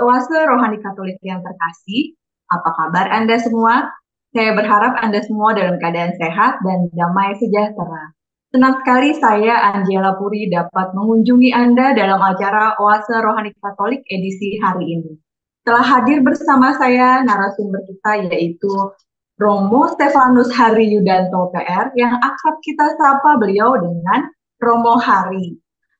Oase Rohani Katolik yang terkasih, apa kabar Anda semua? Saya berharap Anda semua dalam keadaan sehat dan damai sejahtera. Senang sekali saya, Angela Puri, dapat mengunjungi Anda dalam acara Oase Rohani Katolik edisi hari ini. Telah hadir bersama saya narasumber kita yaitu Romo Stefanus Hari Yudanto PR yang akrab kita sapa beliau dengan Romo Hari.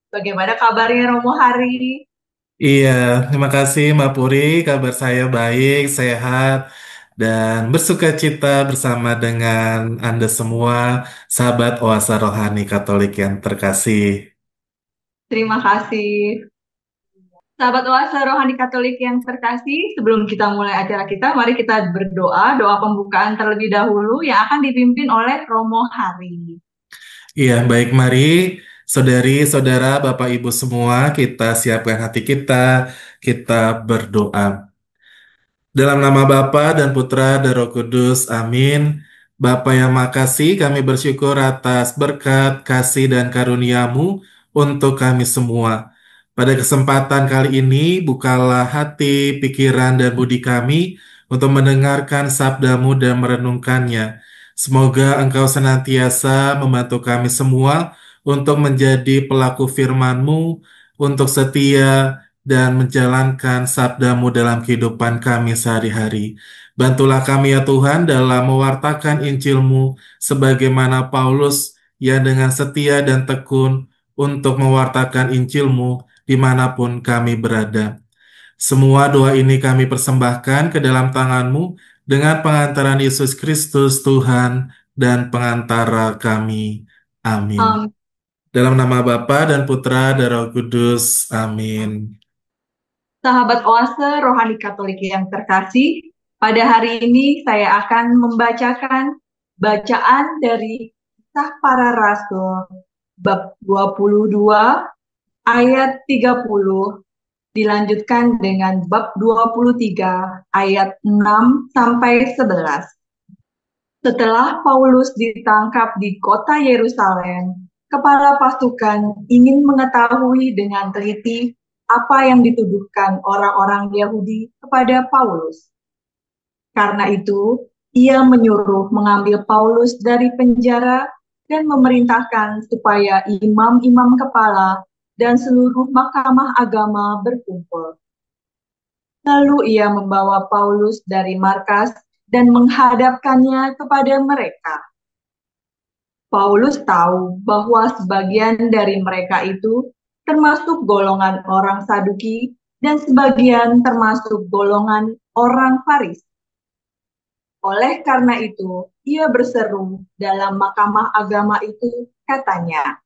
Bagaimana kabarnya Romo Hari? Iya, terima kasih Mbak Puri. Kabar saya baik, sehat, dan bersuka cita bersama dengan Anda semua, sahabat Oasa Rohani Katolik yang terkasih. Terima kasih. Sahabat Oase Rohani Katolik yang terkasih, sebelum kita mulai acara kita, mari kita berdoa, doa pembukaan terlebih dahulu yang akan dipimpin oleh Romo Hari. Iya, baik, mari saudari, saudara, Bapak, Ibu semua, kita siapkan hati kita berdoa. Dalam nama Bapa dan Putra dan Roh Kudus, amin. Bapa yang makasih, kami bersyukur atas berkat, kasih, dan karuniamu untuk kami semua. Pada kesempatan kali ini, bukalah hati, pikiran, dan budi kami untuk mendengarkan sabdamu dan merenungkannya. Semoga Engkau senantiasa membantu kami semua untuk menjadi pelaku firman-Mu, untuk setia, dan menjalankan sabdamu dalam kehidupan kami sehari-hari. Bantulah kami ya Tuhan dalam mewartakan Injilmu sebagaimana Paulus yang dengan setia dan tekun untuk mewartakan Injilmu dimanapun kami berada. Semua doa ini kami persembahkan ke dalam tangan-Mu dengan pengantaran Yesus Kristus Tuhan dan pengantara kami. Amin. Um, Dalam nama Bapa dan Putra dan Roh Kudus. Amin. Sahabat Oase Rohani Katolik yang terkasih, pada hari ini saya akan membacakan bacaan dari Kisah Para Rasul bab 22 ayat 30 dilanjutkan dengan bab 23 ayat 6 sampai 11. Setelah Paulus ditangkap di kota Yerusalem, kepala pasukan ingin mengetahui dengan teliti apa yang dituduhkan orang-orang Yahudi kepada Paulus. Karena itu, ia menyuruh mengambil Paulus dari penjara dan memerintahkan supaya imam-imam kepala dan seluruh mahkamah agama berkumpul. Lalu ia membawa Paulus dari markas dan menghadapkannya kepada mereka. Paulus tahu bahwa sebagian dari mereka itu termasuk golongan orang Saduki dan sebagian termasuk golongan orang Farisi. Oleh karena itu, ia berseru dalam mahkamah agama itu, katanya,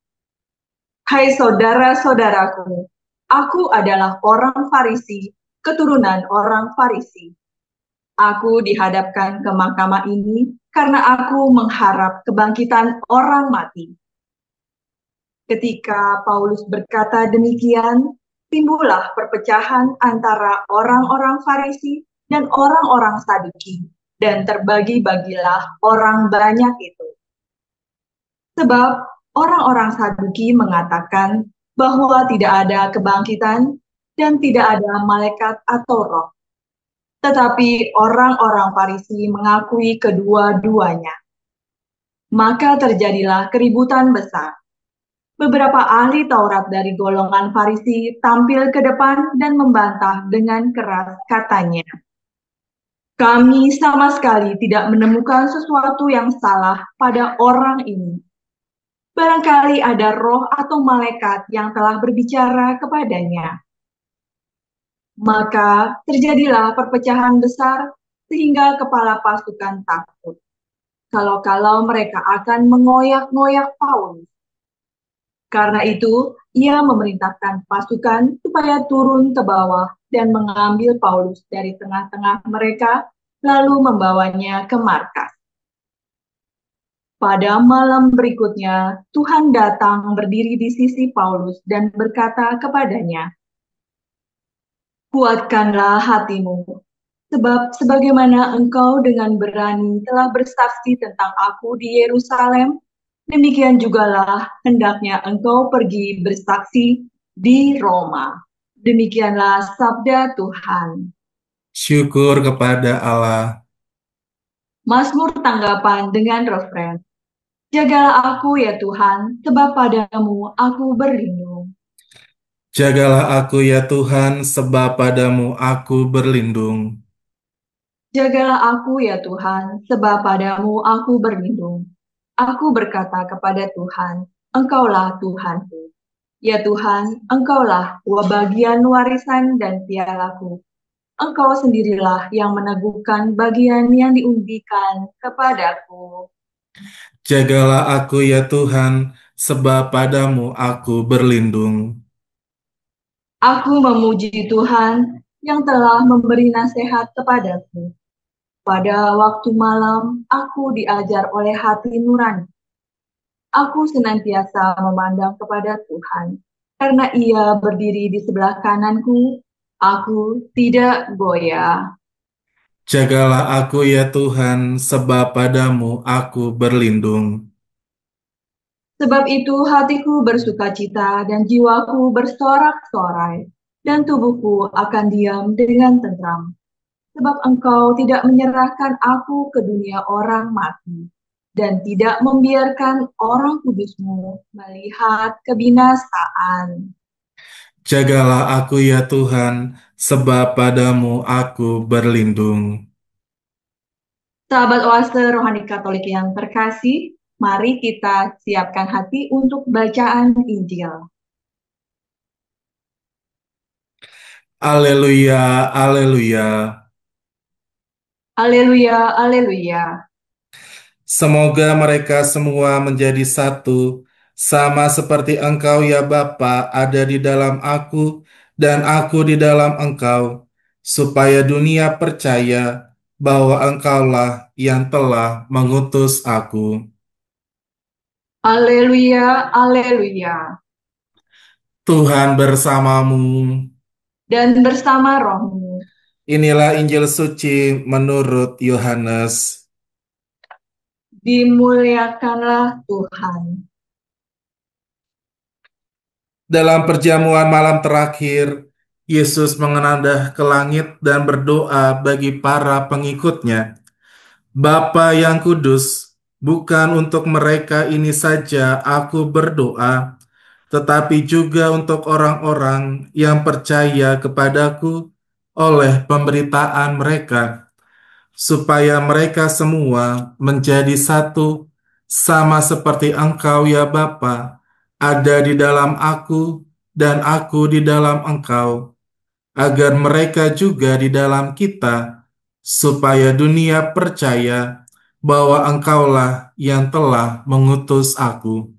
"Hai saudara-saudaraku, aku adalah orang Farisi, keturunan orang Farisi. Aku dihadapkan ke mahkamah ini karena aku mengharap kebangkitan orang mati." Ketika Paulus berkata demikian, timbullah perpecahan antara orang-orang Farisi dan orang-orang Saduki, dan terbagi-bagilah orang banyak itu. Sebab orang-orang Saduki mengatakan bahwa tidak ada kebangkitan dan tidak ada malaikat atau roh. Tetapi orang-orang Farisi mengakui kedua-duanya. Maka terjadilah keributan besar. Beberapa ahli Taurat dari golongan Farisi tampil ke depan dan membantah dengan keras, katanya, "Kami sama sekali tidak menemukan sesuatu yang salah pada orang ini. Barangkali ada roh atau malaikat yang telah berbicara kepadanya." Maka terjadilah perpecahan besar sehingga kepala pasukan takut kalau-kalau mereka akan mengoyak-ngoyak Paulus. Karena itu, ia memerintahkan pasukan supaya turun ke bawah dan mengambil Paulus dari tengah-tengah mereka, lalu membawanya ke markas. Pada malam berikutnya, Tuhan datang berdiri di sisi Paulus dan berkata kepadanya, "Kuatkanlah hatimu, sebab sebagaimana engkau dengan berani telah bersaksi tentang aku di Yerusalem, demikian jugalah hendaknya engkau pergi bersaksi di Roma." Demikianlah sabda Tuhan. Syukur kepada Allah. Mazmur tanggapan dengan refren. Jagalah aku ya Tuhan, sebab padamu aku berlindung. Jagalah aku ya Tuhan, sebab padamu aku berlindung. Jagalah aku ya Tuhan, sebab padamu aku berlindung. Aku berkata kepada Tuhan, Engkaulah Tuhanku. Ya Tuhan, Engkaulah bagian warisan dan pialaku. Engkau sendirilah yang meneguhkan bagian yang diundikan kepadaku. Jagalah aku ya Tuhan, sebab padamu aku berlindung. Aku memuji Tuhan yang telah memberi nasihat kepadaku. Pada waktu malam, aku diajar oleh hati nurani. Aku senantiasa memandang kepada Tuhan, karena Ia berdiri di sebelah kananku. Aku tidak goyah. Jagalah aku ya Tuhan, sebab padamu aku berlindung. Sebab itu hatiku bersukacita dan jiwaku bersorak-sorai, dan tubuhku akan diam dengan tentram. Sebab Engkau tidak menyerahkan aku ke dunia orang mati, dan tidak membiarkan orang kudusmu melihat kebinasaan. Jagalah aku ya Tuhan, sebab padamu aku berlindung. Sahabat oase rohani Katolik yang terkasih, mari kita siapkan hati untuk bacaan Injil. Aleluya, aleluya. Haleluya, haleluya. Semoga mereka semua menjadi satu, sama seperti Engkau ya Bapa ada di dalam aku dan aku di dalam Engkau, supaya dunia percaya bahwa Engkaulah yang telah mengutus aku. Haleluya, haleluya. Tuhan bersamamu. Dan bersama rohmu, Inilah Injil suci menurut Yohanes. dimuliakanlah Tuhan. Dalam perjamuan malam terakhir, Yesus mengenendah ke langit dan berdoa bagi para pengikutnya. Bapa yang kudus, bukan untuk mereka ini saja aku berdoa, tetapi juga untuk orang-orang yang percaya kepadaku oleh pemberitaan mereka, supaya mereka semua menjadi satu, sama seperti Engkau ya Bapa, ada di dalam aku dan aku di dalam Engkau, agar mereka juga di dalam kita, supaya dunia percaya bahwa Engkaulah yang telah mengutus aku.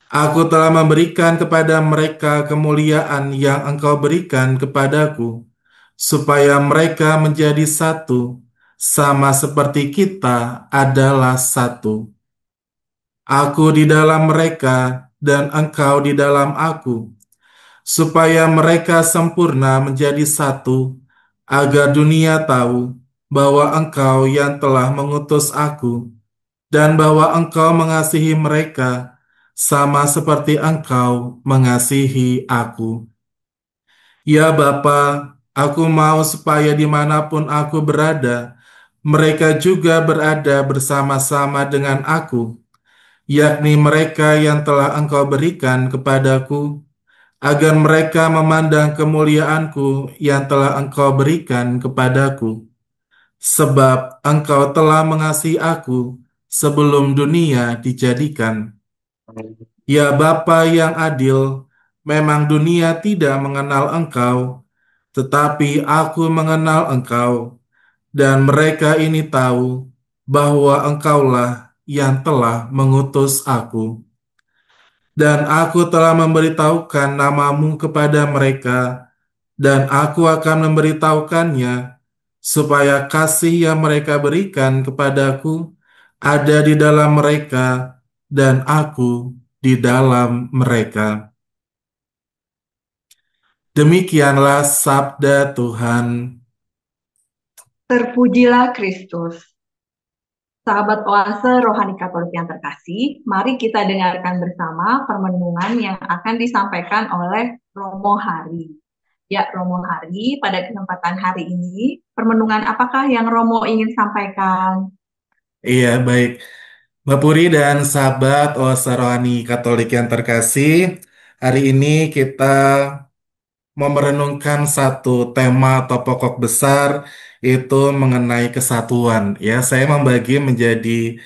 Aku telah memberikan kepada mereka kemuliaan yang Engkau berikan kepadaku, supaya mereka menjadi satu, sama seperti kita adalah satu. Aku di dalam mereka dan Engkau di dalam aku, supaya mereka sempurna menjadi satu, agar dunia tahu bahwa Engkau yang telah mengutus aku, dan bahwa Engkau mengasihi mereka, sama seperti Engkau mengasihi aku. Ya Bapa, aku mau supaya dimanapun aku berada, mereka juga berada bersama-sama dengan aku, yakni mereka yang telah Engkau berikan kepadaku, agar mereka memandang kemuliaanku yang telah Engkau berikan kepadaku, sebab Engkau telah mengasihi aku sebelum dunia dijadikan. Ya Bapa yang adil, memang dunia tidak mengenal Engkau, tetapi aku mengenal Engkau, dan mereka ini tahu bahwa Engkaulah yang telah mengutus aku. Dan aku telah memberitahukan namamu kepada mereka, dan aku akan memberitahukannya, supaya kasih yang mereka berikan kepadaku ada di dalam mereka, dan aku di dalam mereka. Demikianlah sabda Tuhan. Terpujilah Kristus. Sahabat oase rohani Katolik yang terkasih, mari kita dengarkan bersama permenungan yang akan disampaikan oleh Romo Hari. Ya, Romo Hari, pada kesempatan hari ini, permenungan apakah yang Romo ingin sampaikan? Iya, baik. Mbak Puri dan sahabat Oasa Rohani Katolik yang terkasih, hari ini kita mau merenungkan satu tema atau pokok besar, yaitu mengenai kesatuan. Ya, saya membagi menjadi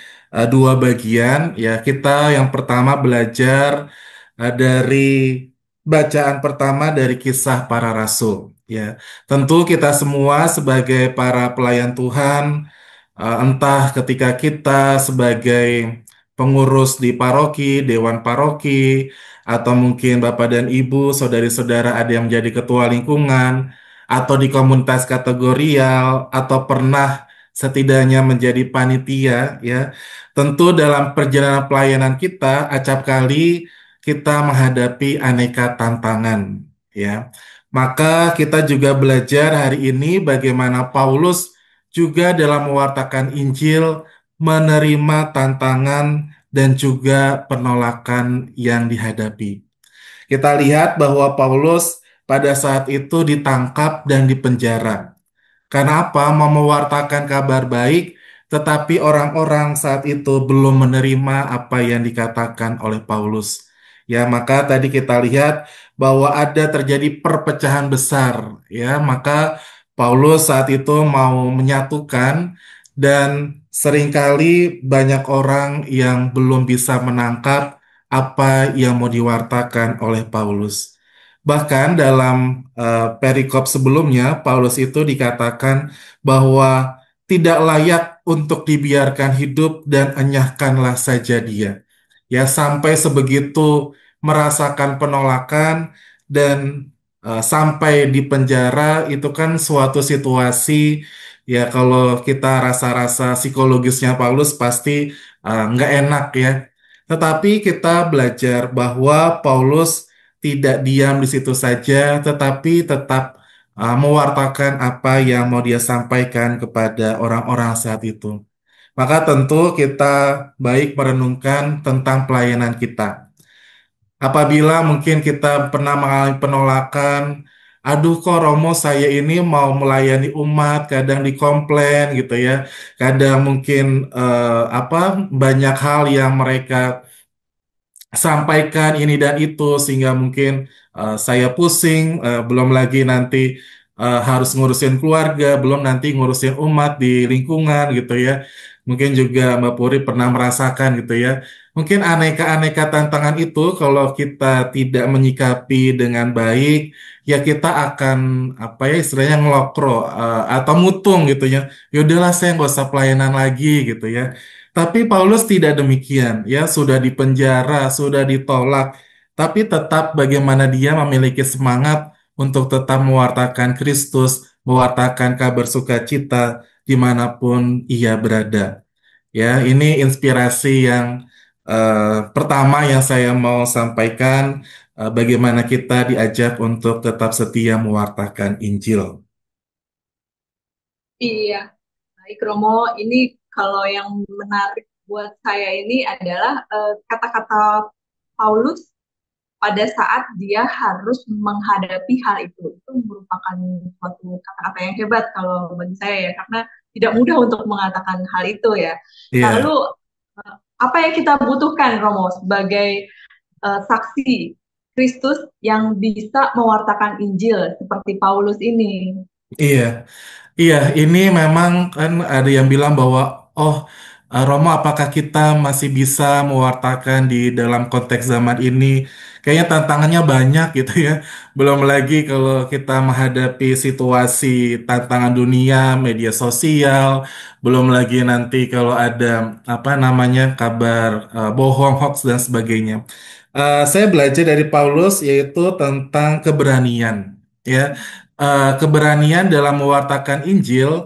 dua bagian. Ya, kita yang pertama belajar dari bacaan pertama dari kisah para rasul. Ya, tentu kita semua sebagai para pelayan Tuhan, entah ketika kita sebagai pengurus di paroki, dewan paroki, atau mungkin Bapak dan Ibu, saudari-saudara ada yang menjadi ketua lingkungan, atau di komunitas kategorial, atau pernah setidaknya menjadi panitia, ya. Tentu dalam perjalanan pelayanan kita, acap kali kita menghadapi aneka tantangan, ya. Maka kita juga belajar hari ini bagaimana Paulus juga dalam mewartakan Injil menerima tantangan dan juga penolakan yang dihadapi. Kita lihat bahwa Paulus pada saat itu ditangkap dan dipenjara. Karena apa? Mau mewartakan kabar baik, tetapi orang-orang saat itu belum menerima apa yang dikatakan oleh Paulus. Ya, maka tadi kita lihat bahwa ada terjadi perpecahan besar. Ya, maka Paulus saat itu mau menyatukan dan seringkali banyak orang yang belum bisa menangkap apa yang mau diwartakan oleh Paulus. Bahkan dalam perikop sebelumnya, Paulus itu dikatakan bahwa tidak layak untuk dibiarkan hidup dan enyahkanlah saja dia. Ya, sampai sebegitu merasakan penolakan dan sampai di penjara itu kan suatu situasi ya kalau kita rasa-rasa psikologisnya Paulus pasti nggak enak ya. Tetapi kita belajar bahwa Paulus tidak diam di situ saja, tetapi tetap mewartakan apa yang mau dia sampaikan kepada orang-orang saat itu. Maka tentu kita baik merenungkan tentang pelayanan kita. Apabila mungkin kita pernah mengalami penolakan, aduh kok Romo saya ini mau melayani umat, kadang dikomplain gitu ya, kadang mungkin apa banyak hal yang mereka sampaikan ini dan itu sehingga mungkin saya pusing, belum lagi nanti harus ngurusin keluarga, belum nanti ngurusin umat di lingkungan gitu ya. Mungkin juga Mbak Puri pernah merasakan gitu ya. Mungkin aneka-aneka tantangan itu kalau kita tidak menyikapi dengan baik, ya kita akan apa ya istilahnya ngelokro atau mutung gitu ya. Ya udahlah saya nggak usah pelayanan lagi gitu ya. Tapi Paulus tidak demikian, ya sudah dipenjara, sudah ditolak, tapi tetap bagaimana dia memiliki semangat untuk tetap mewartakan Kristus, mewartakan kabar sukacita dimanapun ia berada. Ya, ini inspirasi yang pertama yang saya mau sampaikan, bagaimana kita diajak untuk tetap setia mewartakan Injil. Iya, baik Romo, ini kalau yang menarik buat saya ini adalah kata-kata Paulus pada saat dia harus menghadapi hal itu. Itu merupakan suatu kata-kata yang hebat kalau bagi saya ya, karena tidak mudah untuk mengatakan hal itu ya. Lalu Iya. apa yang kita butuhkan Romo sebagai saksi Kristus yang bisa mewartakan Injil seperti Paulus ini? Iya, iya, ini memang kan ada yang bilang bahwa, oh, Romo, apakah kita masih bisa mewartakan di dalam konteks zaman ini? Kayaknya tantangannya banyak gitu ya. Belum lagi kalau kita menghadapi situasi tantangan dunia, media sosial, belum lagi nanti kalau ada apa namanya kabar bohong, hoax dan sebagainya. Saya belajar dari Paulus yaitu tentang keberanian. Ya, keberanian dalam mewartakan Injil,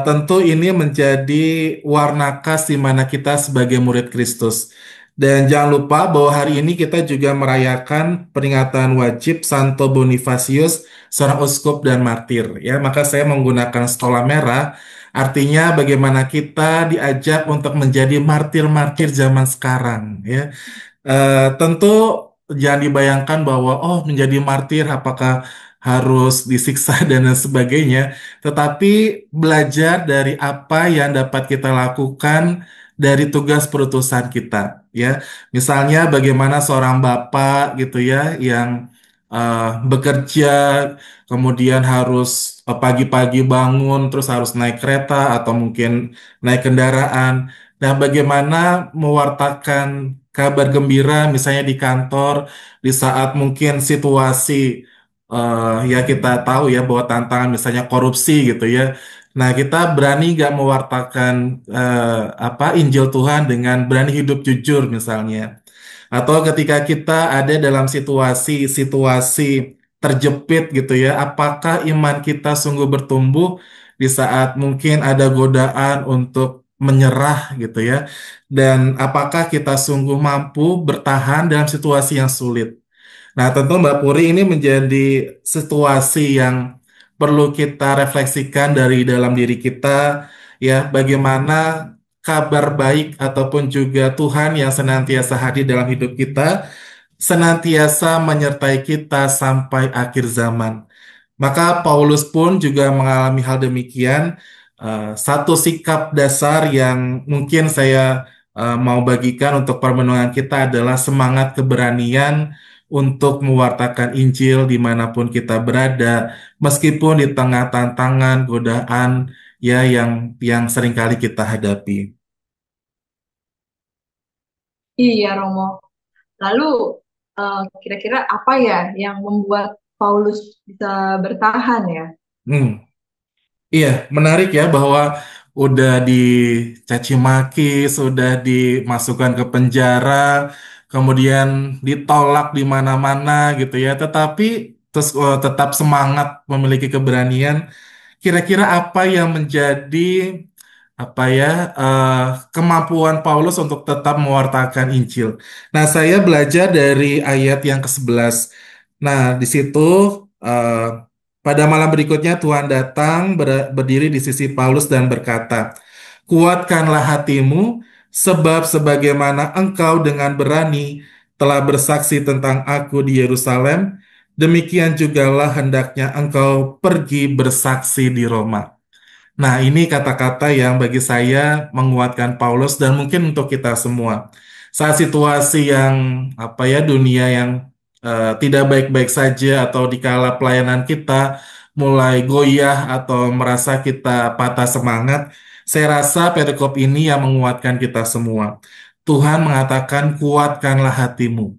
tentu ini menjadi warna khas di mana kita sebagai murid Kristus. Dan jangan lupa bahwa hari ini kita juga merayakan peringatan wajib Santo Bonifacius, seorang uskup dan martir. Ya, maka saya menggunakan stola merah, artinya bagaimana kita diajak untuk menjadi martir-martir zaman sekarang. Ya, tentu jangan dibayangkan bahwa oh menjadi martir apakah harus disiksa dan lain sebagainya, tetapi belajar dari apa yang dapat kita lakukan dari tugas perutusan kita, ya. Misalnya bagaimana seorang bapak gitu ya yang bekerja, kemudian harus pagi-pagi bangun, terus harus naik kereta atau mungkin naik kendaraan. Nah, bagaimana mewartakan kabar gembira misalnya di kantor di saat mungkin situasi ya kita tahu ya bahwa tantangan misalnya korupsi gitu ya. Nah, kita berani nggak mewartakan apa Injil Tuhan dengan berani hidup jujur misalnya. Atau ketika kita ada dalam situasi-situasi terjepit gitu ya, apakah iman kita sungguh bertumbuh di saat mungkin ada godaan untuk menyerah gitu ya, dan apakah kita sungguh mampu bertahan dalam situasi yang sulit. Nah, tentu Mbak Puri ini menjadi situasi yang perlu kita refleksikan dari dalam diri kita, ya, bagaimana kabar baik ataupun juga Tuhan yang senantiasa hadir dalam hidup kita, senantiasa menyertai kita sampai akhir zaman. Maka Paulus pun juga mengalami hal demikian. Satu sikap dasar yang mungkin saya mau bagikan untuk permenungan kita adalah semangat keberanian untuk mewartakan Injil dimanapun kita berada, meskipun di tengah tantangan, godaan, ya yang seringkali kita hadapi. Iya, Romo. Lalu kira-kira apa ya yang membuat Paulus bisa bertahan ya? Hmm. Iya, menarik ya bahwa udah dicaci maki, sudah dimasukkan ke penjara, kemudian ditolak di mana-mana gitu ya. Tetapi terus tetap semangat memiliki keberanian. Kira-kira apa yang menjadi apa ya eh, kemampuan Paulus untuk tetap mewartakan Injil? Nah, saya belajar dari ayat yang ke-11. Nah, di situ eh, pada malam berikutnya Tuhan datang berdiri di sisi Paulus dan berkata, "Kuatkanlah hatimu, sebab sebagaimana engkau dengan berani telah bersaksi tentang aku di Yerusalem, demikian jugalah hendaknya engkau pergi bersaksi di Roma." Nah, ini kata-kata yang bagi saya menguatkan Paulus dan mungkin untuk kita semua. Saat situasi yang apa ya dunia yang tidak baik-baik saja atau dikala pelayanan kita mulai goyah atau merasa kita patah semangat, saya rasa perikop ini yang menguatkan kita semua. Tuhan mengatakan, "Kuatkanlah hatimu."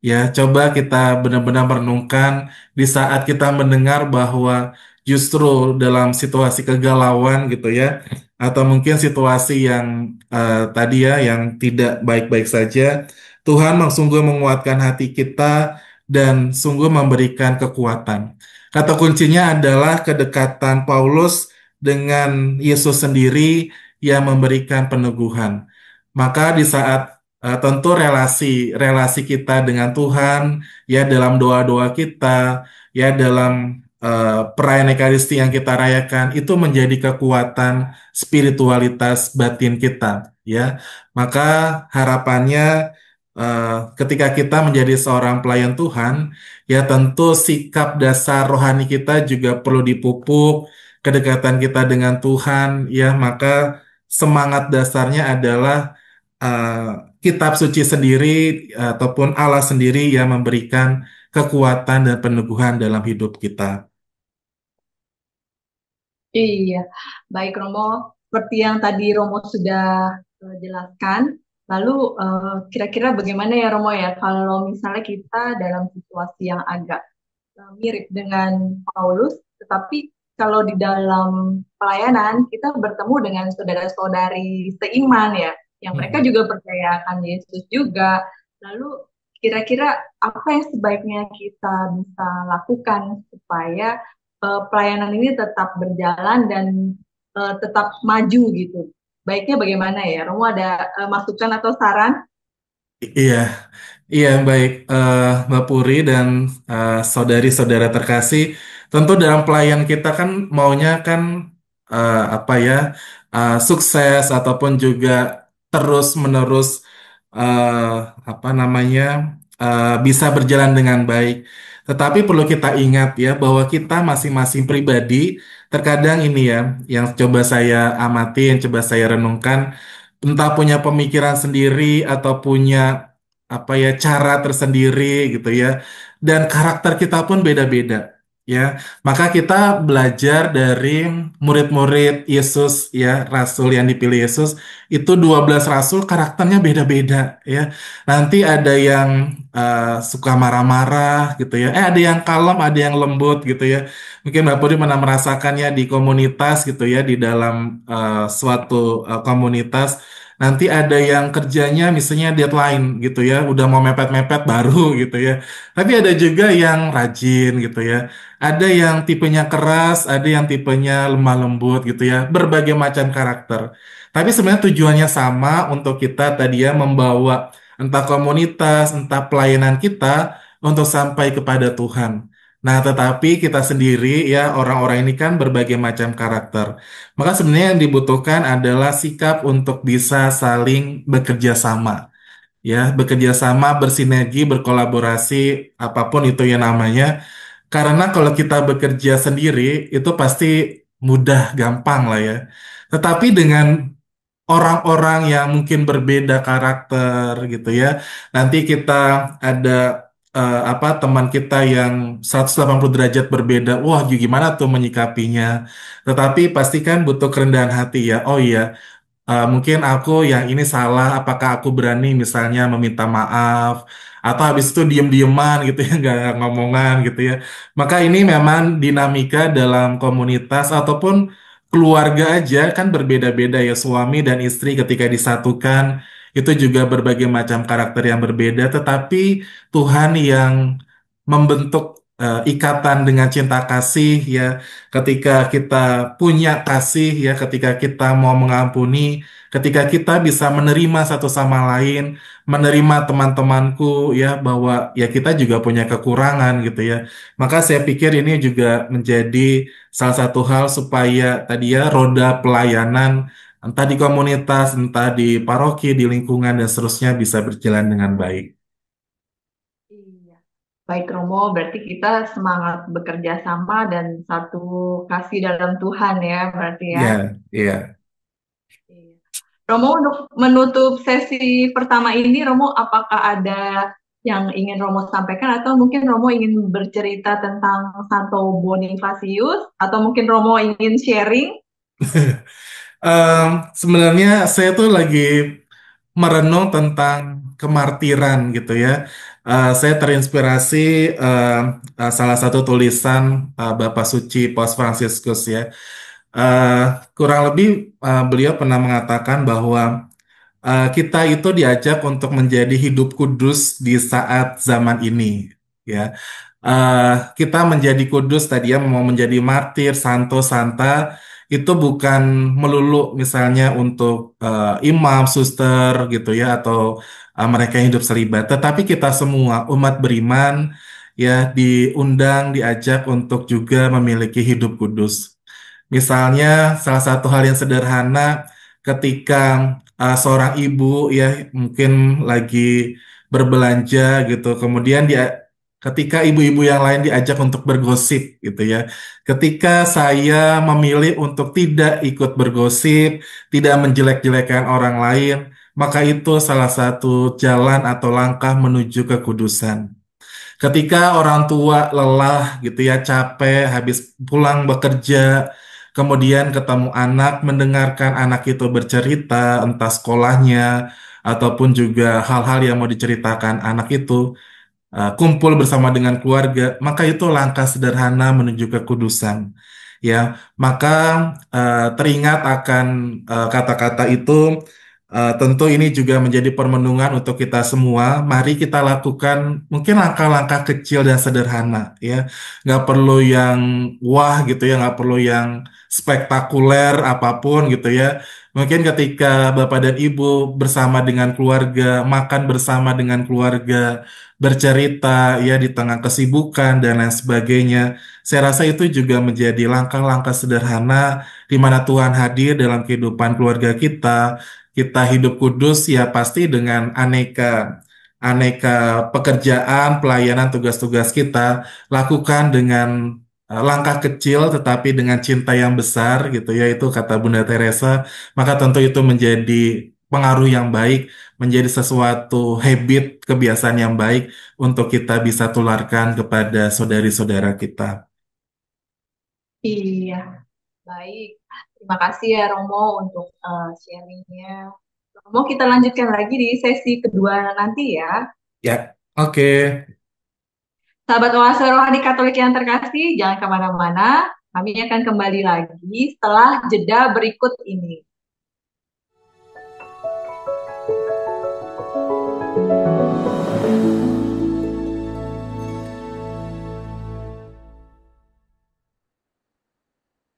Ya, coba kita benar-benar merenungkan di saat kita mendengar bahwa justru dalam situasi kegalauan gitu ya, atau mungkin situasi yang tadi ya, yang tidak baik-baik saja, Tuhan sungguh menguatkan hati kita dan sungguh memberikan kekuatan. Kata kuncinya adalah kedekatan Paulus dengan Yesus sendiri yang memberikan peneguhan. Maka di saat tentu relasi kita dengan Tuhan, ya dalam doa-doa kita, ya dalam perayaan Ekaristi yang kita rayakan, itu menjadi kekuatan spiritualitas batin kita, ya. Maka harapannya eh, ketika kita menjadi seorang pelayan Tuhan, ya tentu sikap dasar rohani kita juga perlu dipupuk, kedekatan kita dengan Tuhan, ya maka semangat dasarnya adalah eh, kitab suci sendiri ataupun Allah sendiri yang memberikan kekuatan dan peneguhan dalam hidup kita. Iya, baik Romo. Seperti yang tadi Romo sudah jelaskan, lalu kira-kira bagaimana ya Romo ya kalau misalnya kita dalam situasi yang agak mirip dengan Paulus, tetapi kalau di dalam pelayanan kita bertemu dengan saudara-saudari seiman ya, yang mereka Hmm. juga percaya akan Yesus juga. Lalu kira-kira apa yang sebaiknya kita bisa lakukan supaya pelayanan ini tetap berjalan dan tetap maju gitu. Baiknya bagaimana ya? Romo ada masukan atau saran? Iya, iya baik Mbak Puri dan saudari-saudara terkasih. Tentu dalam pelayan kita kan maunya kan apa ya sukses ataupun juga terus-menerus apa namanya bisa berjalan dengan baik. Tetapi perlu kita ingat ya bahwa kita masing-masing pribadi terkadang ini ya yang coba saya amati, yang coba saya renungkan, entah punya pemikiran sendiri atau punya apa ya cara tersendiri gitu ya. Dan karakter kita pun beda-beda. Ya, maka kita belajar dari murid-murid Yesus ya, rasul yang dipilih Yesus itu 12 rasul karakternya beda-beda ya. Nanti ada yang suka marah-marah gitu ya. Ada yang kalem, ada yang lembut gitu ya. Mungkin Mbak Putri pernah merasakannya di komunitas gitu ya, di dalam suatu komunitas. Nanti ada yang kerjanya misalnya deadline gitu ya, udah mau mepet-mepet baru gitu ya. Tapi ada juga yang rajin gitu ya. Ada yang tipenya keras, ada yang tipenya lemah lembut gitu ya. Berbagai macam karakter. Tapi sebenarnya tujuannya sama untuk kita tadi ya membawa entah komunitas, entah pelayanan kita untuk sampai kepada Tuhan. Nah, tetapi kita sendiri ya orang-orang ini kan berbagai macam karakter. Maka sebenarnya yang dibutuhkan adalah sikap untuk bisa saling bekerja sama. Ya, bekerja sama, bersinergi, berkolaborasi, apapun itu yang namanya. Karena kalau kita bekerja sendiri, itu pasti mudah, gampang lah ya. Tetapi dengan orang-orang yang mungkin berbeda karakter gitu ya. Nanti kita ada apa teman kita yang 180 derajat berbeda. Wah, gimana tuh menyikapinya? Tetapi pastikan butuh kerendahan hati ya. Oh iya, mungkin aku yang ini salah, apakah aku berani misalnya meminta maaf, atau habis itu diem-dieman gitu ya, nggak ngomongan gitu ya. Maka ini memang dinamika dalam komunitas ataupun keluarga aja kan berbeda-beda ya, suami dan istri ketika disatukan, itu juga berbagai macam karakter yang berbeda, tetapi Tuhan yang membentuk ikatan dengan cinta kasih ya, ketika kita punya kasih ya, ketika kita mau mengampuni, ketika kita bisa menerima satu sama lain, menerima teman-temanku ya bahwa ya kita juga punya kekurangan gitu ya. Maka saya pikir ini juga menjadi salah satu hal supaya tadi ya roda pelayanan entah di komunitas, entah di paroki, di lingkungan dan seterusnya bisa berjalan dengan baik. Iya. Baik Romo, berarti kita semangat bekerja sama dan satu kasih dalam Tuhan ya, berarti ya. Ya, ya. Iya. Romo, untuk menutup sesi pertama ini, Romo, apakah ada yang ingin Romo sampaikan atau mungkin Romo ingin bercerita tentang Santo Bonifacius atau mungkin Romo ingin sharing? Sebenarnya saya tuh lagi merenung tentang kemartiran gitu ya. Saya terinspirasi eh, salah satu tulisan Bapak Suci Paus Fransiskus ya. Eh, Kurang lebih beliau pernah mengatakan bahwa kita itu diajak untuk menjadi hidup kudus di saat zaman ini, ya. Eh, kita menjadi kudus tadi ya, mau menjadi martir, santo, santa, itu bukan melulu misalnya untuk imam, suster gitu ya, atau mereka yang hidup selibat, tetapi kita semua umat beriman ya diundang, diajak untuk juga memiliki hidup kudus. Misalnya, salah satu hal yang sederhana ketika seorang ibu ya mungkin lagi berbelanja gitu, kemudian dia ketika ibu-ibu yang lain diajak untuk bergosip gitu ya. Ketika saya memilih untuk tidak ikut bergosip, tidak menjelek-jelekan orang lain, maka itu salah satu jalan atau langkah menuju kekudusan. Ketika orang tua lelah gitu ya, capek, habis pulang bekerja, kemudian ketemu anak, mendengarkan anak itu bercerita, entah sekolahnya, ataupun juga hal-hal yang mau diceritakan anak itu, kumpul bersama dengan keluarga, maka itu langkah sederhana menuju kekudusan. Ya, maka teringat akan kata-kata itu, tentu ini juga menjadi permenungan untuk kita semua. Mari kita lakukan mungkin langkah-langkah kecil dan sederhana, ya, nggak perlu yang wah gitu ya, nggak perlu yang spektakuler apapun gitu ya. Mungkin ketika Bapak dan Ibu bersama dengan keluarga, makan bersama dengan keluarga, bercerita ya di tengah kesibukan dan lain sebagainya. Saya rasa itu juga menjadi langkah-langkah sederhana di mana Tuhan hadir dalam kehidupan keluarga kita. Kita hidup kudus ya pasti dengan aneka aneka pekerjaan, pelayanan, tugas-tugas kita lakukan dengan langkah kecil tetapi dengan cinta yang besar gitu ya, itu kata Bunda Teresa, maka tentu itu menjadi pengaruh yang baik, menjadi sesuatu habit, kebiasaan yang baik untuk kita bisa tularkan kepada saudari-saudara kita. Iya, baik. Terima kasih ya Romo untuk sharingnya. Romo, kita lanjutkan lagi di sesi kedua nanti ya. Ya, oke. Sahabat Oase Rohani Katolik yang terkasih, jangan kemana-mana. Kami akan kembali lagi setelah jeda berikut ini.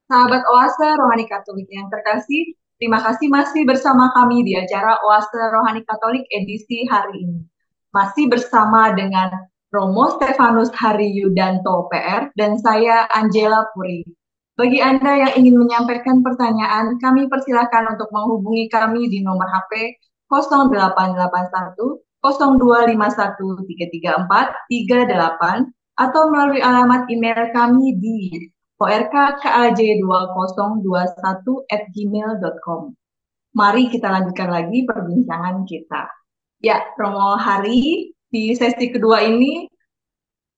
Sahabat Oase Rohani Katolik yang terkasih, terima kasih masih bersama kami di acara Oase Rohani Katolik edisi hari ini. Masih bersama dengan Romo Stefanus Hari Yudanto PR dan saya Angela Puri. Bagi Anda yang ingin menyampaikan pertanyaan, kami persilakan untuk menghubungi kami di nomor HP 0881 0251 334 38 atau melalui alamat email kami di orkkaj2021@gmail.com. Mari kita lanjutkan lagi perbincangan kita. Ya, Romo Hari, di sesi kedua ini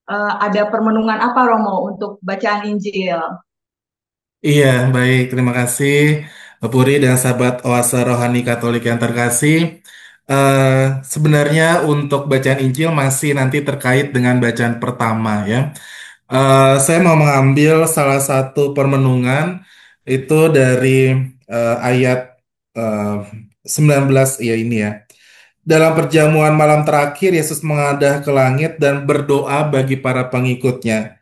ada permenungan apa Romo untuk bacaan Injil? Iya, baik. Terima kasih, Puri dan sahabat Oase Rohani Katolik yang terkasih. Eh, Sebenarnya untuk bacaan Injil masih nanti terkait dengan bacaan pertama ya. Saya mau mengambil salah satu permenungan itu dari ayat eh, 19 ya ini ya. Dalam perjamuan malam terakhir, Yesus mengadah ke langit dan berdoa bagi para pengikutnya.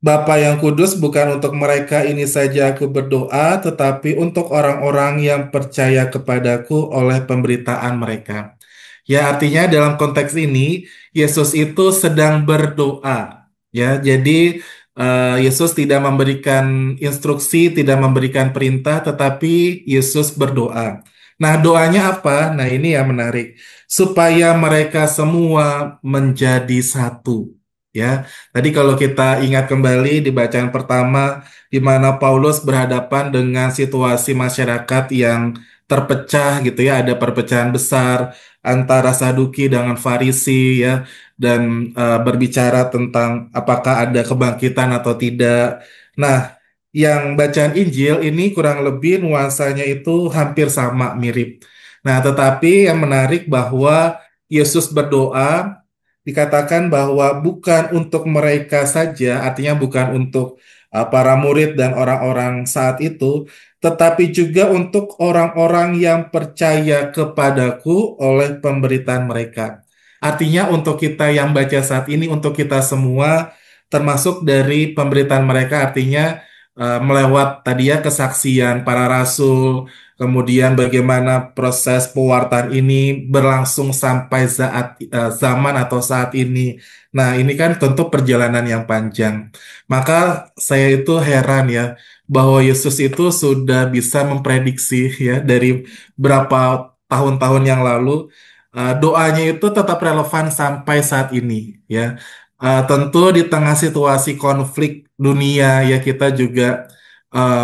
Bapa yang kudus, bukan untuk mereka ini saja aku berdoa, tetapi untuk orang-orang yang percaya kepadaku oleh pemberitaan mereka. Ya, artinya dalam konteks ini, Yesus itu sedang berdoa. Ya, jadi Yesus tidak memberikan instruksi, tidak memberikan perintah, tetapi Yesus berdoa. Nah, doanya apa? Nah, ini yang menarik. Supaya mereka semua menjadi satu. Ya, tadi kalau kita ingat kembali di bacaan pertama, di mana Paulus berhadapan dengan situasi masyarakat yang terpecah gitu ya, ada perpecahan besar antara Saduki dengan Farisi ya, dan berbicara tentang apakah ada kebangkitan atau tidak. Nah, yang bacaan Injil ini kurang lebih nuansanya itu hampir sama, mirip. Nah, tetapi yang menarik bahwa Yesus berdoa dikatakan bahwa bukan untuk mereka saja, artinya bukan untuk para murid dan orang-orang saat itu, tetapi juga untuk orang-orang yang percaya kepadaku oleh pemberitaan mereka. Artinya untuk kita yang baca saat ini, untuk kita semua, termasuk dari pemberitaan mereka, artinya melewat tadi ya kesaksian para rasul, kemudian bagaimana proses pewartaan ini berlangsung sampai zaman atau saat ini. Nah, ini kan tentu perjalanan yang panjang. Maka saya itu heran ya bahwa Yesus itu sudah bisa memprediksi ya dari berapa tahun-tahun yang lalu doanya itu tetap relevan sampai saat ini ya. Tentu di tengah situasi konflik dunia ya kita juga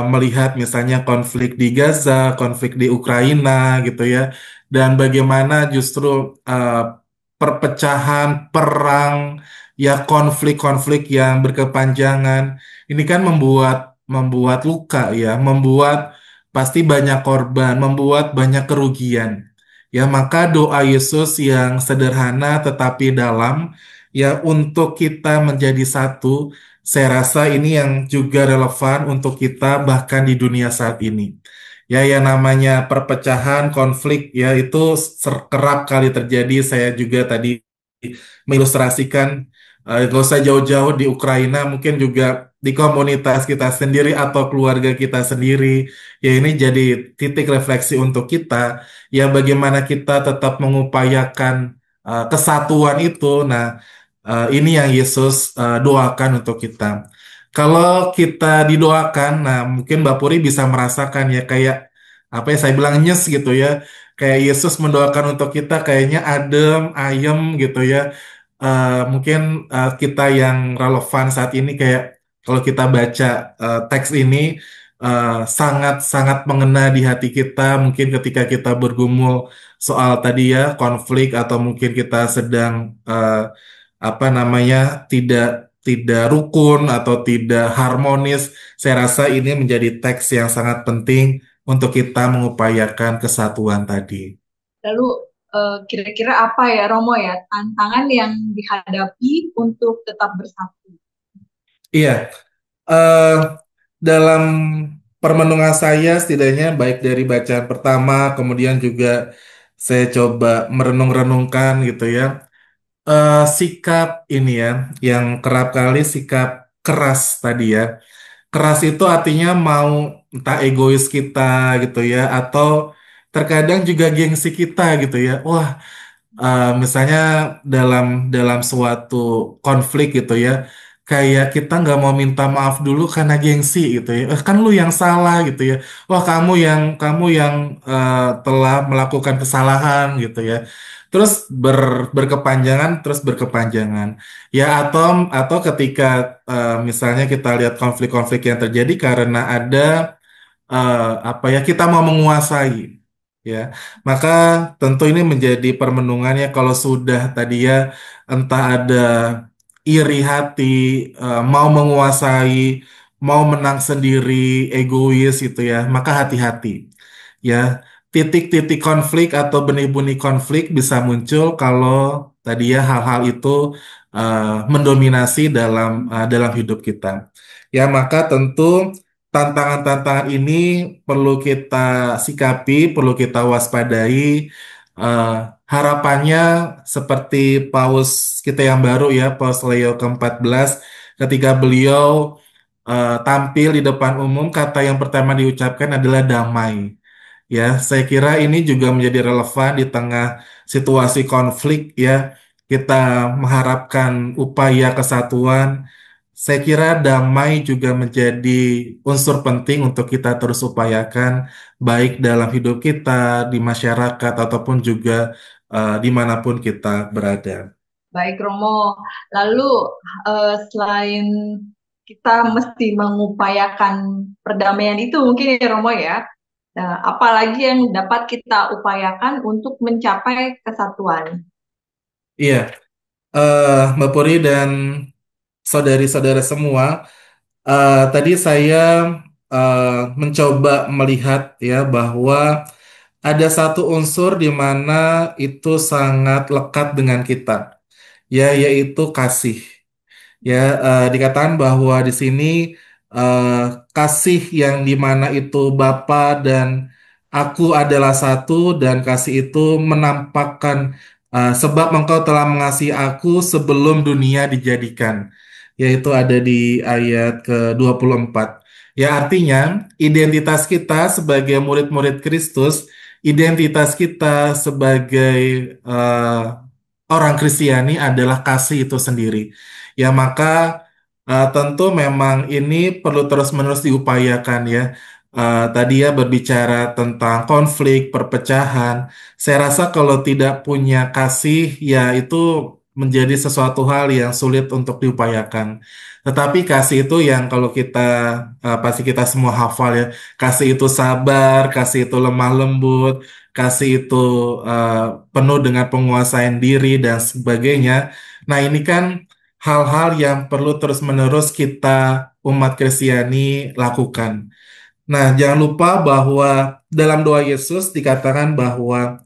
melihat misalnya konflik di Gaza, konflik di Ukraina gitu ya, dan bagaimana justru uh, perpecahan, perang, ya konflik-konflik yang berkepanjangan ini kan membuat membuat luka ya, membuat pasti banyak korban, membuat banyak kerugian. Ya, maka doa Yesus yang sederhana tetapi dalam ya untuk kita menjadi satu, saya rasa ini yang juga relevan untuk kita bahkan di dunia saat ini. Ya, yang namanya perpecahan, konflik, ya itu kerap kali terjadi. Saya juga tadi mengilustrasikan, gak usah jauh-jauh di Ukraina, mungkin juga di komunitas kita sendiri atau keluarga kita sendiri. Ya, ini jadi titik refleksi untuk kita. Ya, bagaimana kita tetap mengupayakan kesatuan itu. Nah, ini yang Yesus doakan untuk kita. Kalau kita didoakan, nah mungkin Mbak Puri bisa merasakan ya kayak apa ya saya bilang nyes gitu ya. Kayak Yesus mendoakan untuk kita kayaknya adem, ayem gitu ya. Mungkin kita yang relevan saat ini kayak kalau kita baca teks ini sangat-sangat mengena di hati kita. Mungkin ketika kita bergumul soal tadi ya konflik atau mungkin kita sedang apa namanya tidak tidak rukun atau tidak harmonis. Saya rasa ini menjadi teks yang sangat penting untuk kita mengupayakan kesatuan tadi. Lalu kira-kira apa ya Romo ya tantangan yang dihadapi untuk tetap bersatu? Iya, eh, dalam permenungan saya setidaknya baik dari bacaan pertama, kemudian juga saya coba merenung-renungkan gitu ya. Sikap ini ya, yang kerap kali sikap keras tadi ya. Keras itu artinya mau entah egois kita gitu ya, atau terkadang juga gengsi kita gitu ya. Wah, misalnya dalam dalam suatu konflik gitu ya, kayak kita nggak mau minta maaf dulu karena gengsi gitu ya. Kan lu yang salah gitu ya. Wah, kamu yang telah melakukan kesalahan gitu ya. Terus berkepanjangan. Ya atau ketika misalnya kita lihat konflik-konflik yang terjadi karena ada apa ya kita mau menguasai ya maka tentu ini menjadi permenungannya kalau sudah tadi ya entah ada iri hati mau menguasai mau menang sendiri egois itu ya maka hati-hati ya titik-titik konflik atau benih-benih konflik bisa muncul kalau tadi ya hal-hal itu eh, mendominasi dalam hidup kita ya maka tentu tantangan-tantangan ini perlu kita sikapi, perlu kita waspadai. Eh, Harapannya seperti Paus kita yang baru ya, Paus Leo ke-14, ketika beliau tampil di depan umum, kata yang pertama diucapkan adalah damai. Ya, saya kira ini juga menjadi relevan di tengah situasi konflik ya. Kita mengharapkan upaya kesatuan. Saya kira damai juga menjadi unsur penting untuk kita terus upayakan, baik dalam hidup kita, di masyarakat, ataupun juga dimanapun kita berada. Baik Romo, lalu selain kita mesti mengupayakan perdamaian itu mungkin ya Romo ya, nah, apalagi yang dapat kita upayakan untuk mencapai kesatuan? Iya, Mbak Puri dan saudari-saudara semua, tadi saya eh, mencoba melihat ya bahwa ada satu unsur di mana itu sangat lekat dengan kita, ya yaitu kasih. Ya, dikatakan bahwa di sini eh, kasih yang di mana itu Bapa dan aku adalah satu dan kasih itu menampakkan sebab engkau telah mengasihi aku sebelum dunia dijadikan. Yaitu ada di ayat ke-24. Ya, artinya identitas kita sebagai murid-murid Kristus, identitas kita sebagai eh, orang Kristiani adalah kasih itu sendiri. Ya, maka tentu memang ini perlu terus-menerus diupayakan ya. Tadi ya berbicara tentang konflik, perpecahan. Saya rasa kalau tidak punya kasih, ya itu menjadi sesuatu hal yang sulit untuk diupayakan. Tetapi kasih itu yang kalau kita pasti kita semua hafal ya. Kasih itu sabar, kasih itu lemah lembut, kasih itu eh, penuh dengan penguasaan diri dan sebagainya. Nah, ini kan hal-hal yang perlu terus-menerus kita umat Kristiani lakukan. Nah, jangan lupa bahwa dalam doa Yesus dikatakan bahwa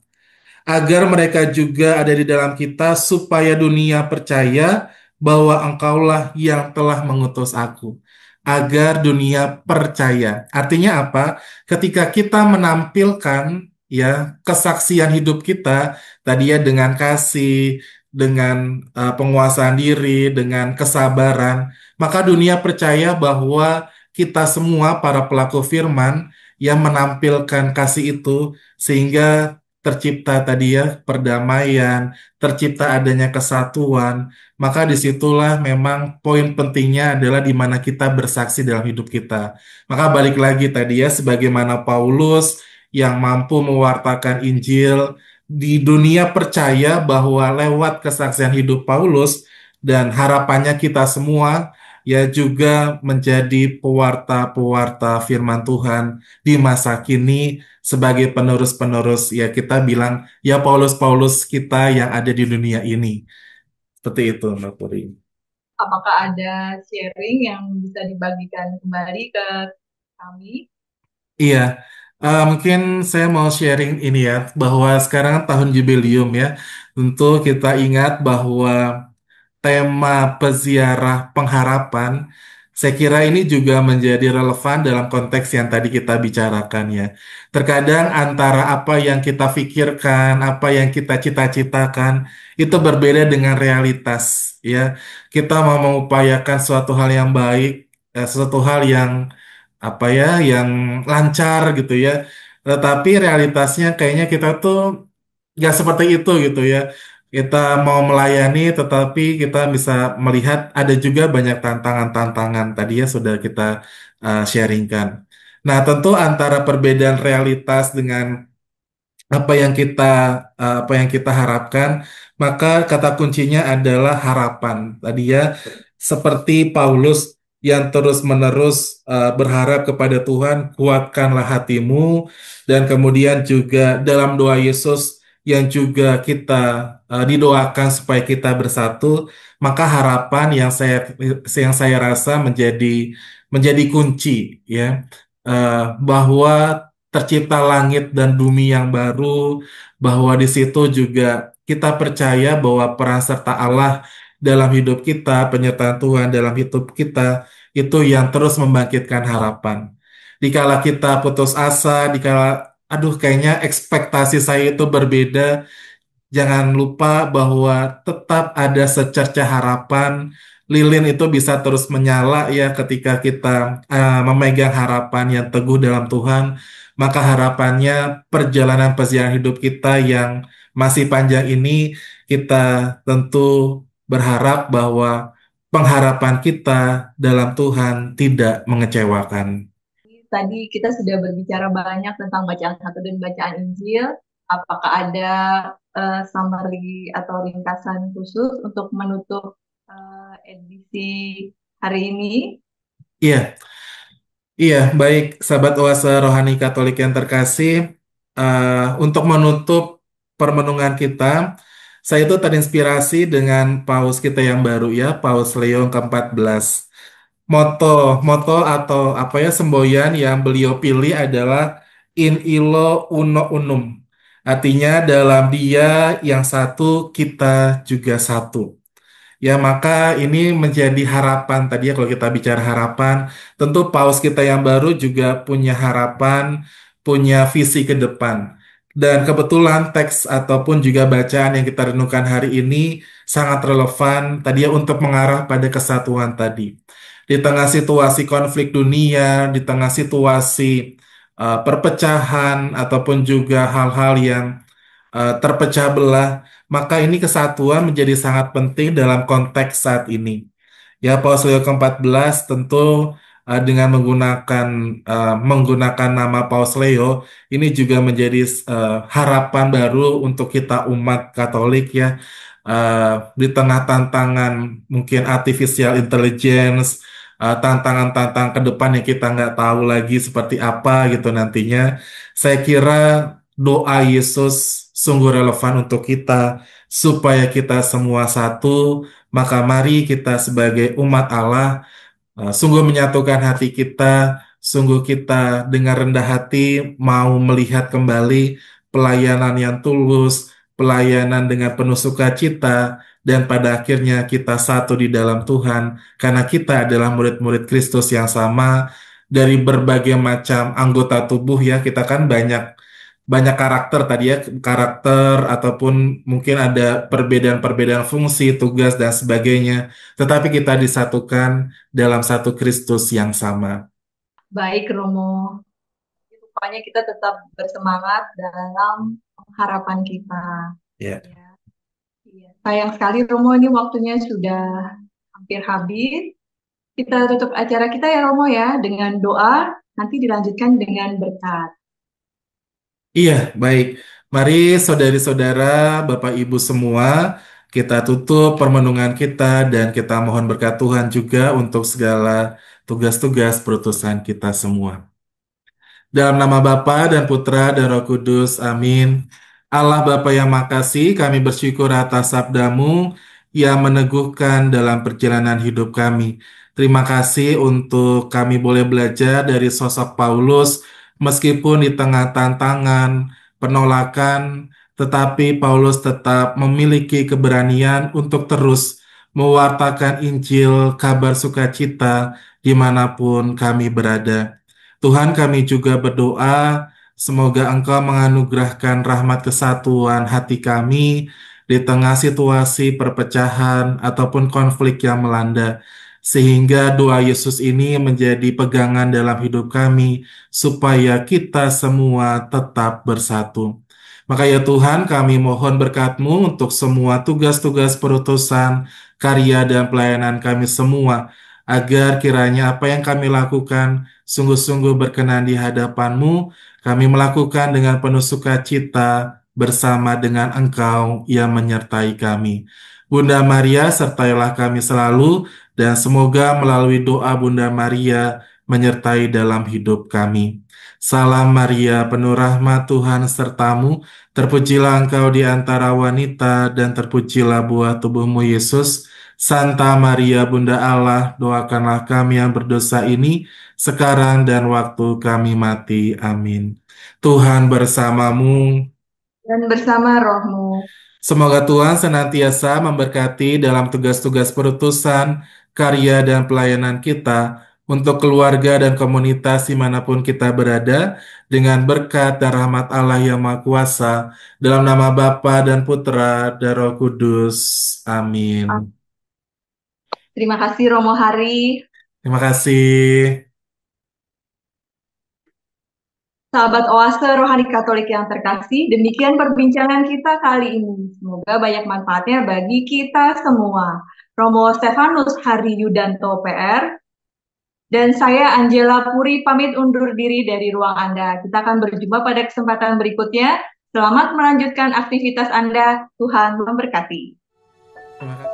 agar mereka juga ada di dalam kita supaya dunia percaya bahwa engkaulah yang telah mengutus aku. Agar dunia percaya. Artinya apa? Ketika kita menampilkan ya kesaksian hidup kita tadi ya dengan kasih, dengan penguasaan diri, dengan kesabaran, maka dunia percaya bahwa kita semua para pelaku firman yang menampilkan kasih itu sehingga tercipta tadi ya perdamaian, tercipta adanya kesatuan, maka disitulah memang poin pentingnya adalah di mana kita bersaksi dalam hidup kita. Maka balik lagi tadi ya, sebagaimana Paulus yang mampu mewartakan Injil di dunia percaya bahwa lewat kesaksian hidup Paulus dan harapannya kita semua ya juga menjadi pewarta-pewarta firman Tuhan di masa kini sebagai penerus-penerus ya kita bilang ya Paulus-Paulus kita yang ada di dunia ini. Seperti itu, Mbak Puri. Apakah ada sharing yang bisa dibagikan kembali ke kami? Iya, mungkin saya mau sharing ini ya, bahwa sekarang tahun jubileum ya. Tentu kita ingat bahwa tema peziarah pengharapan, saya kira ini juga menjadi relevan dalam konteks yang tadi kita bicarakan ya. Terkadang antara apa yang kita pikirkan, apa yang kita cita-citakan, itu berbeda dengan realitas ya. Kita mau mengupayakan suatu hal yang baik, suatu hal yang apa ya, yang lancar gitu ya. Tetapi realitasnya kayaknya kita tuh nggak seperti itu gitu ya. Kita mau melayani, tetapi kita bisa melihat ada juga banyak tantangan-tantangan tadi ya sudah kita sharingkan. Nah, tentu antara perbedaan realitas dengan apa yang kita harapkan, maka kata kuncinya adalah harapan. Tadi ya, seperti Paulus yang terus-menerus berharap kepada Tuhan, kuatkanlah hatimu, dan kemudian juga dalam doa Yesus yang juga kita didoakan supaya kita bersatu, maka harapan yang saya rasa menjadi kunci ya. Bahwa tercipta langit dan bumi yang baru, bahwa di situ juga kita percaya bahwa peran serta Allah dalam hidup kita, penyertaan Tuhan dalam hidup kita, itu yang terus membangkitkan harapan. Dikala kita putus asa, aduh kayaknya ekspektasi saya itu berbeda, jangan lupa bahwa tetap ada secercah harapan. Lilin itu bisa terus menyala ya ketika kita memegang harapan yang teguh dalam Tuhan. Maka harapannya perjalanan perjalanan hidup kita yang masih panjang ini kita tentu berharap bahwa pengharapan kita dalam Tuhan tidak mengecewakan. Tadi kita sudah berbicara banyak tentang bacaan satu dan bacaan Injil. Apakah ada summary atau ringkasan khusus untuk menutup edisi hari ini? Iya, iya, baik, sahabat Oase Rohani Katolik yang terkasih, untuk menutup permenungan kita, saya itu terinspirasi dengan Paus kita yang baru ya, Paus Leo ke-14. Moto, moto atau apa ya semboyan yang beliau pilih adalah In illo uno unum. Artinya dalam Dia yang satu kita juga satu. Ya, maka ini menjadi harapan tadi ya kalau kita bicara harapan, tentu paus kita yang baru juga punya harapan, punya visi ke depan. Dan kebetulan teks ataupun juga bacaan yang kita renungkan hari ini sangat relevan tadi ya untuk mengarah pada kesatuan tadi. Di tengah situasi konflik dunia, di tengah situasi perpecahan ataupun juga hal-hal yang terpecah belah, maka ini kesatuan menjadi sangat penting dalam konteks saat ini. Ya, Paus Leo ke-14 tentu dengan menggunakan nama Paus Leo ini juga menjadi harapan baru untuk kita umat Katolik ya. Di tengah tantangan mungkin artificial intelligence, tantangan-tantangan ke depan yang kita nggak tahu lagi seperti apa gitu nantinya. Saya kira doa Yesus sungguh relevan untuk kita supaya kita semua satu, maka mari kita sebagai umat Allah sungguh menyatukan hati kita, sungguh kita dengan rendah hati mau melihat kembali pelayanan yang tulus, pelayanan dengan penuh sukacita, dan pada akhirnya kita satu di dalam Tuhan, karena kita adalah murid-murid Kristus yang sama dari berbagai macam anggota tubuh ya, kita kan banyak banyak karakter tadi ya, karakter ataupun mungkin ada perbedaan-perbedaan fungsi, tugas dan sebagainya, tetapi kita disatukan dalam satu Kristus yang sama. Baik, Romo. Rupanya kita tetap bersemangat dalam harapan kita. Ya. Ya, iya. Sayang sekali, Romo, ini waktunya sudah hampir habis. Kita tutup acara kita ya, Romo ya, dengan doa. Nanti dilanjutkan dengan berkat. Iya, baik. Mari saudari-saudara, Bapak Ibu semua, kita tutup permenungan kita dan kita mohon berkat Tuhan juga untuk segala tugas-tugas perutusan kita semua. Dalam nama Bapa dan Putra dan Roh Kudus, amin. Allah Bapa yang makasih, kami bersyukur atas sabdamu yang meneguhkan dalam perjalanan hidup kami. Terima kasih untuk kami boleh belajar dari sosok Paulus, meskipun di tengah tantangan, penolakan, tetapi Paulus tetap memiliki keberanian untuk terus mewartakan Injil, kabar sukacita, dimanapun kami berada. Tuhan, kami juga berdoa semoga Engkau menganugerahkan rahmat kesatuan hati kami di tengah situasi perpecahan ataupun konflik yang melanda, sehingga doa Yesus ini menjadi pegangan dalam hidup kami, supaya kita semua tetap bersatu. Maka ya Tuhan, kami mohon berkat-Mu untuk semua tugas-tugas perutusan, karya dan pelayanan kami semua, agar kiranya apa yang kami lakukan sungguh-sungguh berkenan di hadapan-Mu. Kami melakukan dengan penuh sukacita bersama dengan Engkau yang menyertai kami. Bunda Maria, sertailah kami selalu, dan semoga melalui doa Bunda Maria menyertai dalam hidup kami. Salam Maria, penuh rahmat Tuhan sertamu, terpujilah engkau di antara wanita, dan terpujilah buah tubuhmu Yesus. Santa Maria, Bunda Allah, doakanlah kami yang berdosa ini, sekarang dan waktu kami mati. Amin. Tuhan bersamamu. Dan bersama rohmu. Semoga Tuhan senantiasa memberkati dalam tugas-tugas perutusan, karya dan pelayanan kita untuk keluarga dan komunitas dimanapun kita berada, dengan berkat dan rahmat Allah yang Maha Kuasa, dalam nama Bapa dan Putra dan Roh Kudus. Amin. Terima kasih Romo Hari. Terima kasih. Sahabat Oase Rohani Katolik yang terkasih, demikian perbincangan kita kali ini. Semoga banyak manfaatnya bagi kita semua. Romo Stefanus Hari Yudanto PR, dan saya Angela Puri pamit undur diri dari ruang Anda. Kita akan berjumpa pada kesempatan berikutnya. Selamat melanjutkan aktivitas Anda. Tuhan memberkati. Terima kasih.